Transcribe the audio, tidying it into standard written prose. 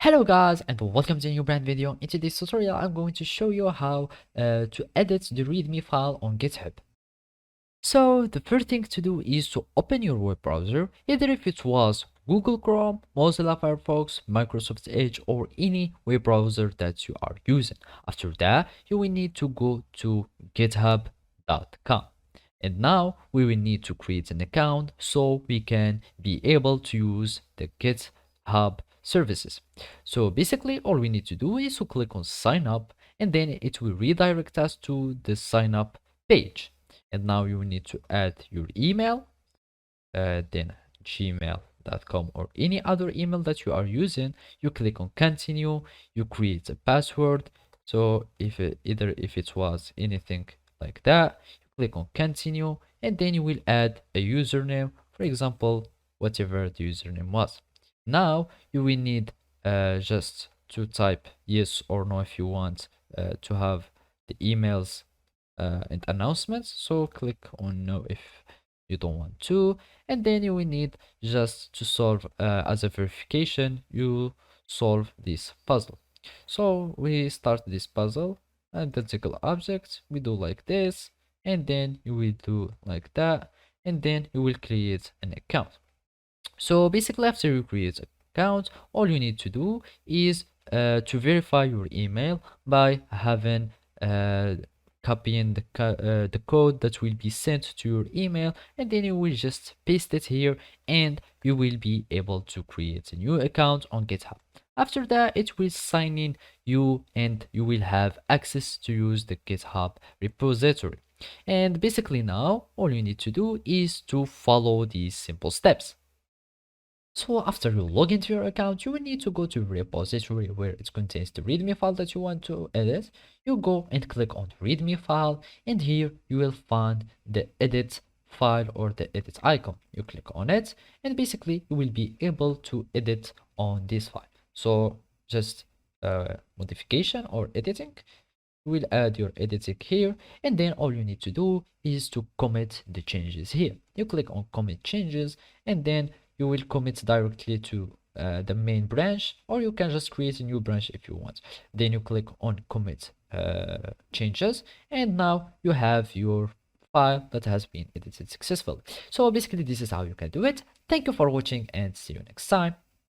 Hello guys and welcome to a new brand video. In today's tutorial I'm going to show you how to edit the readme file on GitHub. So the first thing to do is to open your web browser, either if it was Google Chrome, Mozilla Firefox, Microsoft Edge or any web browser that you are using. After that you will need to go to github.com. And now we will need to create an account so we can be able to use the GitHub services. So basically all we need to do is to click on sign up and then it will redirect us to the sign up page. And now you need to add your email, then gmail.com or any other email that you are using. You click on continue, you create a password. So if it was anything like that, you click on continue and then you will add a username, for example whatever the username was. Now you will need just to type yes or no if you want to have the emails and announcements. So click on no if you don't want to, and then you will need just to solve as a verification, you solve this puzzle. So we start this puzzle, identical objects, we do like this, and then you will do like that, and then you will create an account. So basically after you create an account, all you need to do is to verify your email by having copying the code that will be sent to your email, and then you will just paste it here and you will be able to create a new account on GitHub. After that it will sign in you and you will have access to use the GitHub repository. And basically now all you need to do is to follow these simple steps. So after you log into your account, you will need to go to repository where it contains the readme file that you want to edit. You go and click on readme file, and here you will find the edit file or the edit icon. You click on it and basically you will be able to edit on this file. So just modification or editing, you will add your editing here, and then all you need to do is to commit the changes here. You click on commit changes and then you will commit directly to the main branch, or you can just create a new branch if you want. Then you click on commit changes, and now you have your file that has been edited successfully. So basically this is how you can do it. Thank you for watching and see you next time.